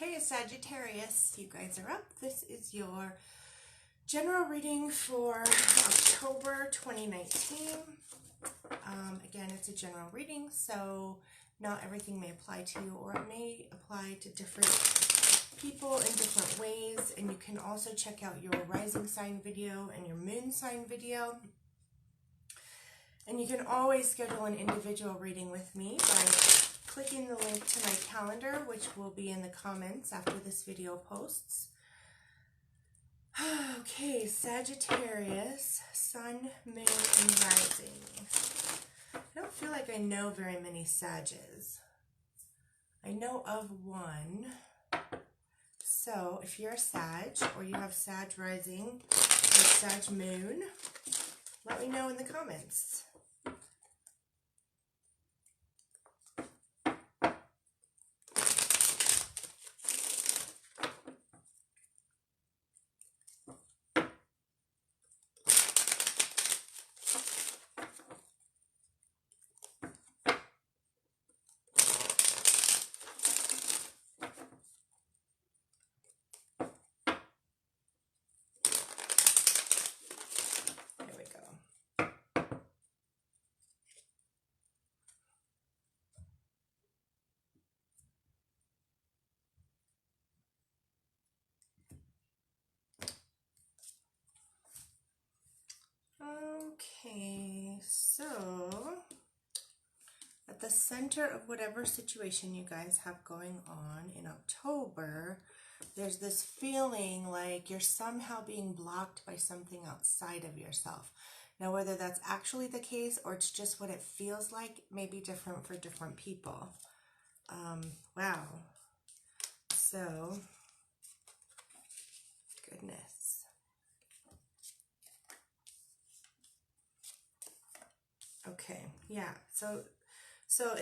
Okay, Sagittarius, you guys are up. This is your general reading for October 2019. Again, it's a general reading, so not everything may apply to you, or it may apply to different people in different ways. And you can also check out your rising sign video and your moon sign video. And you can always schedule an individual reading with me by clicking the link to my calendar, which will be in the comments after this video posts. Okay, Sagittarius, Sun, Moon, and Rising. I don't feel like I know very many Sages. I know of one. So if you're a Sag, or you have Sag Rising or Sag Moon, let me know in the comments. Okay, so at the center of whatever situation you guys have going on in October, there's this feeling like you're somehow being blocked by something outside of yourself. Now, whether that's actually the case or it's just what it feels like may be different for different people. Wow. So, goodness. Okay, yeah, so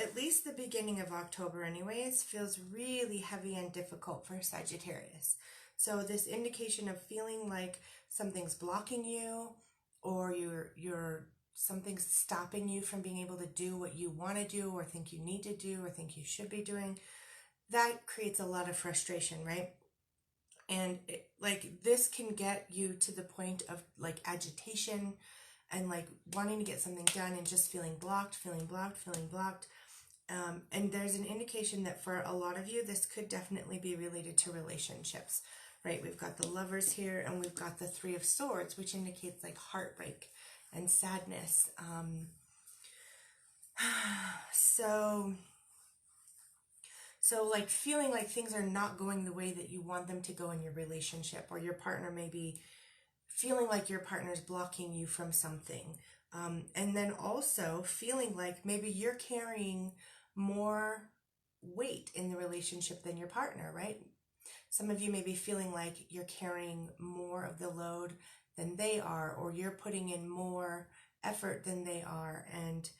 at least the beginning of October anyways feels really heavy and difficult for Sagittarius. So this indication of feeling like something's blocking you, or something's stopping you from being able to do what you want to do, or think you need to do, or think you should be doing, that creates a lot of frustration, right? And this can get you to the point of like agitation, and like wanting to get something done and just feeling blocked. And there's an indication that for a lot of you, this could definitely be related to relationships, right? We've got the Lovers here, and we've got the Three of Swords, which indicates like heartbreak and sadness. So like feeling like things are not going the way that you want them to go in your relationship, or your partner may be feeling like your partner's blocking you from something. And then also feeling like maybe you're carrying more weight in the relationship than your partner, right? Some of you may be feeling like you're carrying more of the load than they are, or you're putting in more effort than they are. And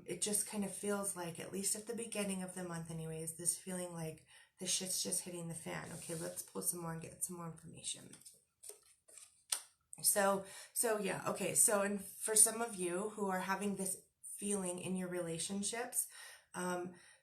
it just kind of feels like, at least at the beginning of the month anyways, this feeling like the shit's just hitting the fan. Okay, let's pull some more and get some more information. So yeah, okay, so and for some of you who are having this feeling in your relationships,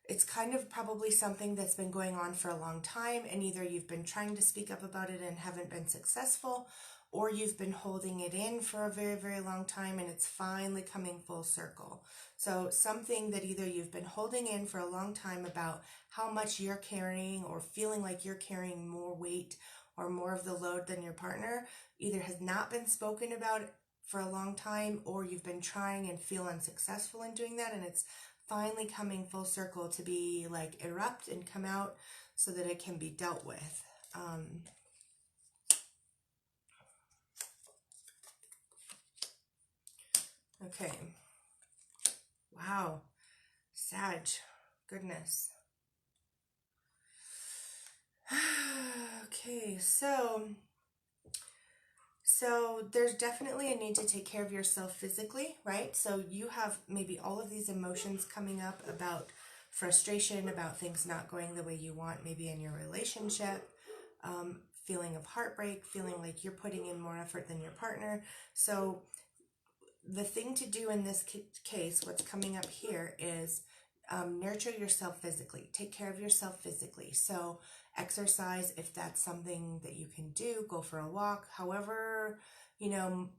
it's kind of probably something that's been going on for a long time, and either you've been trying to speak up about it and haven't been successful, or you've been holding it in for a very, very long time and it's finally coming full circle. So something that either you've been holding in for a long time about how much you're carrying, or feeling like you're carrying more weight or more of the load than your partner, either has not been spoken about for a long time, or you've been trying and feel unsuccessful in doing that, and it's finally coming full circle to be like erupt and come out so that it can be dealt with. Okay. Wow. Sag. Goodness. Okay, so there's definitely a need to take care of yourself physically, right? So you have maybe all of these emotions coming up about frustration, about things not going the way you want, maybe in your relationship, feeling of heartbreak, feeling like you're putting in more effort than your partner. So the thing to do in this case, what's coming up here is nurture yourself physically. Take care of yourself physically. So exercise, if that's something that you can do, go for a walk, however, you know,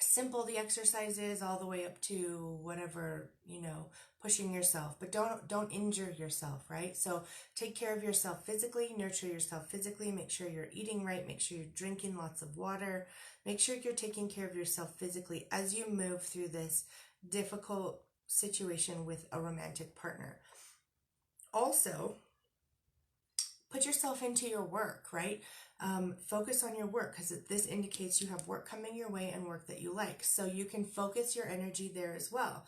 simple the exercise is, all the way up to whatever, you know, pushing yourself, but don't injure yourself, right? So take care of yourself physically, nurture yourself physically, make sure you're eating right, make sure you're drinking lots of water, make sure you're taking care of yourself physically as you move through this difficult situation with a romantic partner. Also, put yourself into your work, right? Focus on your work, because this indicates you have work coming your way and work that you like. So you can focus your energy there as well.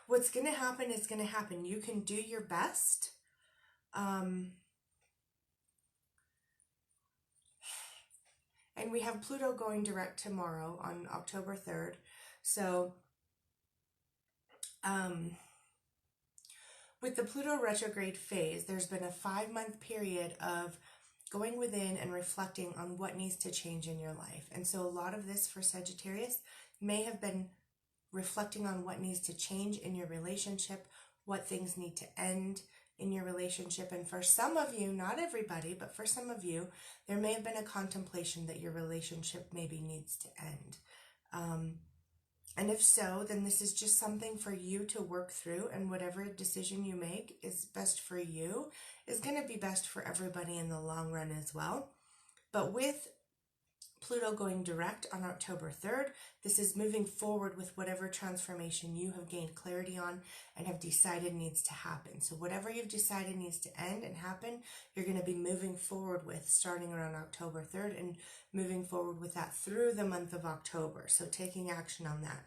What's going to happen is going to happen. You can do your best. And we have Pluto going direct tomorrow on October 3rd. So with the Pluto retrograde phase, there's been a 5-month period of going within and reflecting on what needs to change in your life. And so a lot of this for Sagittarius may have been reflecting on what needs to change in your relationship, what things need to end in your relationship. And for some of you, not everybody, but for some of you, there may have been a contemplation that your relationship maybe needs to end. And if so, then this is just something for you to work through, and whatever decision you make is best for you is going to be best for everybody in the long run as well. But with Pluto going direct on October 3rd, this is moving forward with whatever transformation you have gained clarity on and have decided needs to happen. So whatever you've decided needs to end and happen, you're going to be moving forward with starting around October 3rd and moving forward with that through the month of October. So taking action on that.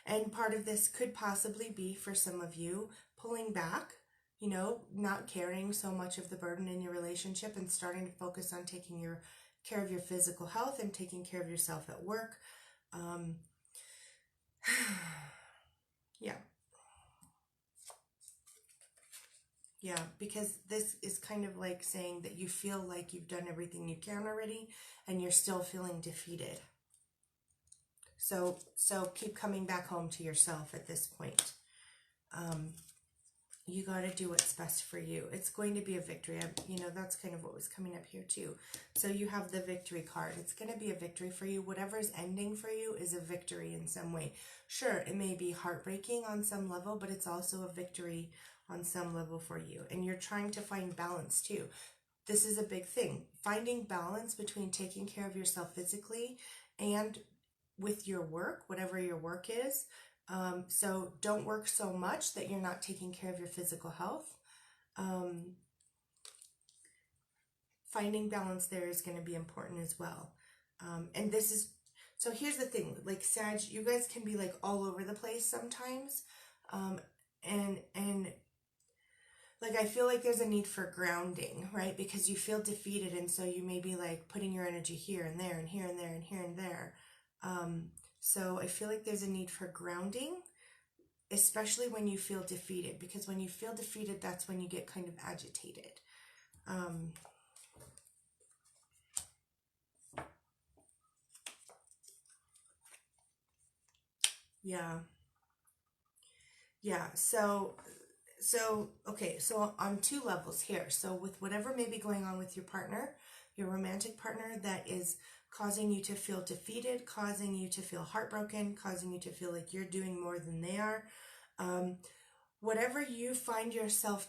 And part of this could possibly be for some of you pulling back, you know, not carrying so much of the burden in your relationship and starting to focus on taking care of your physical health and taking care of yourself at work. Yeah, because this is kind of like saying that you feel like you've done everything you can already and you're still feeling defeated. So keep coming back home to yourself at this point. You got to do what's best for you. It's going to be a victory. You know, that's kind of what was coming up here too. So you have the victory card. It's going to be a victory for you. Whatever's ending for you is a victory in some way. Sure, it may be heartbreaking on some level, but it's also a victory on some level for you. And you're trying to find balance too. This is a big thing. Finding balance between taking care of yourself physically and with your work, whatever your work is. So don't work so much that you're not taking care of your physical health. Finding balance there is going to be important as well. And this is, so here's the thing, like Sag, you guys can be like all over the place sometimes. And like, I feel like there's a need for grounding, right? Because you feel defeated. And so you may be like putting your energy here and there and here and there and here and there. So I feel like there's a need for grounding, especially when you feel defeated, because when you feel defeated, that's when you get kind of agitated. Yeah. So, okay, so on two levels here. So with whatever may be going on with your partner, your romantic partner, that is causing you to feel defeated, causing you to feel heartbroken, causing you to feel like you're doing more than they are. Whatever you find yourself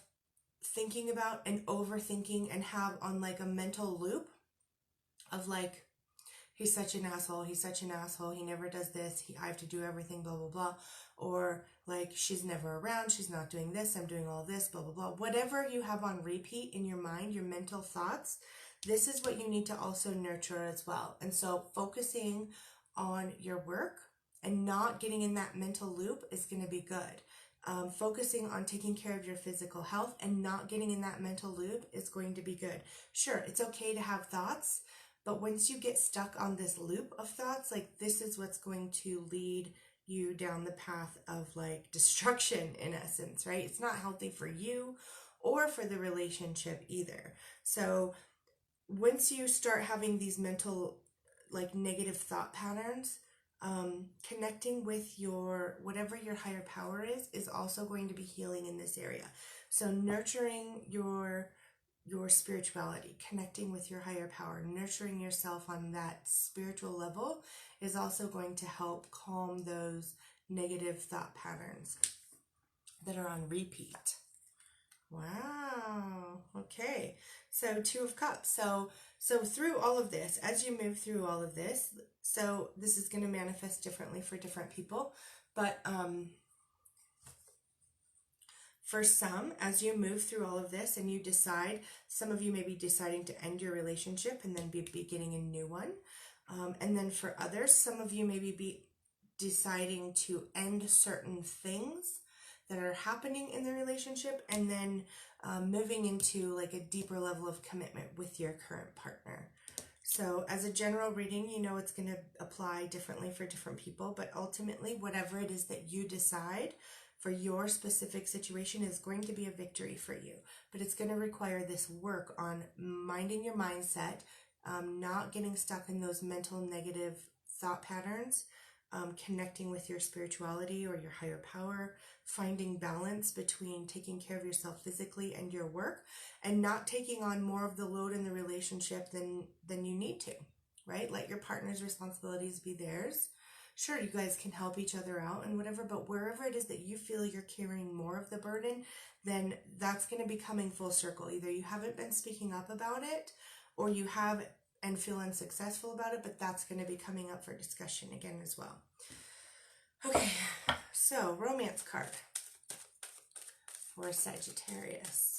thinking about and overthinking and have on like a mental loop of like, he's such an asshole, he never does this, I have to do everything, blah, blah, blah. Or like, she's never around, she's not doing this, I'm doing all this, blah, blah, blah. Whatever you have on repeat in your mind, your mental thoughts, this is what you need to also nurture as well. And so focusing on your work and not getting in that mental loop is going to be good. Focusing on taking care of your physical health and not getting in that mental loop is going to be good. Sure, it's okay to have thoughts, but once you get stuck on this loop of thoughts, like this is what's going to lead you down the path of like destruction in essence, right? It's not healthy for you or for the relationship either. So once you start having these mental like negative thought patterns, Connecting with your, whatever your higher power is also going to be healing in this area. So nurturing your spirituality, connecting with your higher power, nurturing yourself on that spiritual level is also going to help calm those negative thought patterns that are on repeat. Wow. Okay. So 2 of Cups. So through all of this, as you move through all of this, so this is going to manifest differently for different people, but for some, as you move through all of this and you decide, some of you may be deciding to end your relationship and then be beginning a new one. And then for others, some of you may be deciding to end certain things that are happening in the relationship and then moving into like a deeper level of commitment with your current partner. So as a general reading, you know it's going to apply differently for different people, but ultimately whatever it is that you decide for your specific situation is going to be a victory for you. But it's going to require this work on minding your mindset, not getting stuck in those mental negative thought patterns, connecting with your spirituality or your higher power, finding balance between taking care of yourself physically and your work, and not taking on more of the load in the relationship than you need to, right? Let your partner's responsibilities be theirs. Sure, you guys can help each other out and whatever, but wherever it is that you feel you're carrying more of the burden, then that's going to be coming full circle. Either you haven't been speaking up about it, or you have and feel unsuccessful about it, but that's going to be coming up for discussion again as well. Okay, so romance card for Sagittarius.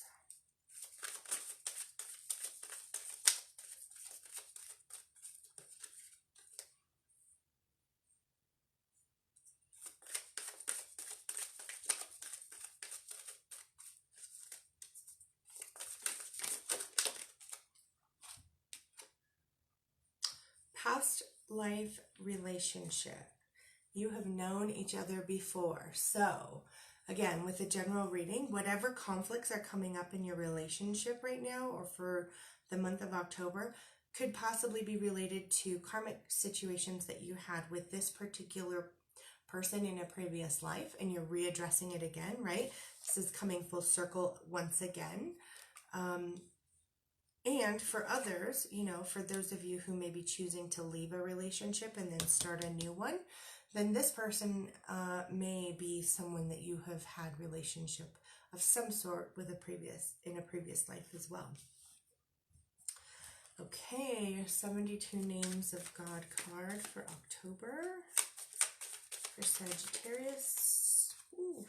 Past life relationship. You have known each other before. So, again, with a general reading, whatever conflicts are coming up in your relationship right now or for the month of October could possibly be related to karmic situations that you had with this particular person in a previous life, and you're readdressing it again, right? This is coming full circle once again. And for others, you know, for those of you who may be choosing to leave a relationship and then start a new one, then this person may be someone that you have had relationship of some sort with in a previous life as well. Okay, 72 Names of God card for October for Sagittarius. Ooh.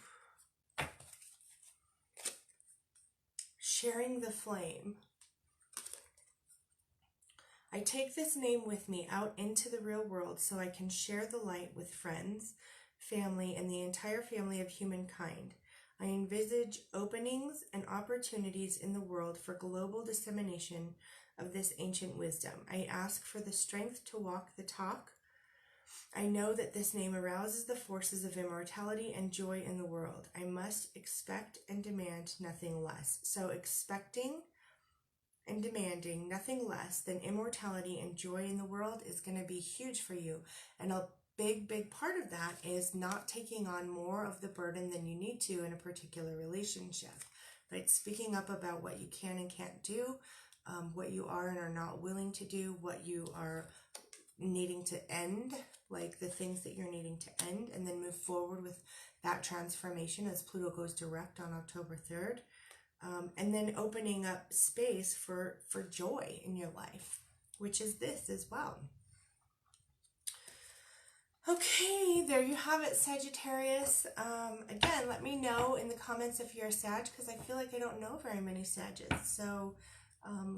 Sharing the flame. I take this name with me out into the real world so I can share the light with friends, family, and the entire family of humankind. I envisage openings and opportunities in the world for global dissemination of this ancient wisdom. I ask for the strength to walk the talk. I know that this name arouses the forces of immortality and joy in the world. I must expect and demand nothing less. So expecting and demanding nothing less than immortality and joy in the world is going to be huge for you. And a big part of that is not taking on more of the burden than you need to in a particular relationship, right? Speaking up about what you can and can't do, what you are and are not willing to do, what you are needing to end, like the things that you're needing to end, and then move forward with that transformation as Pluto goes direct on October 3rd. And then opening up space for joy in your life, which is this as well. Okay, there you have it, Sagittarius. Again, let me know in the comments if you're a Sag, because I feel like I don't know very many Sages. So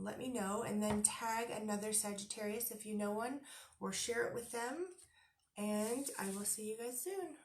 let me know, and then tag another Sagittarius if you know one, or share it with them. And I will see you guys soon.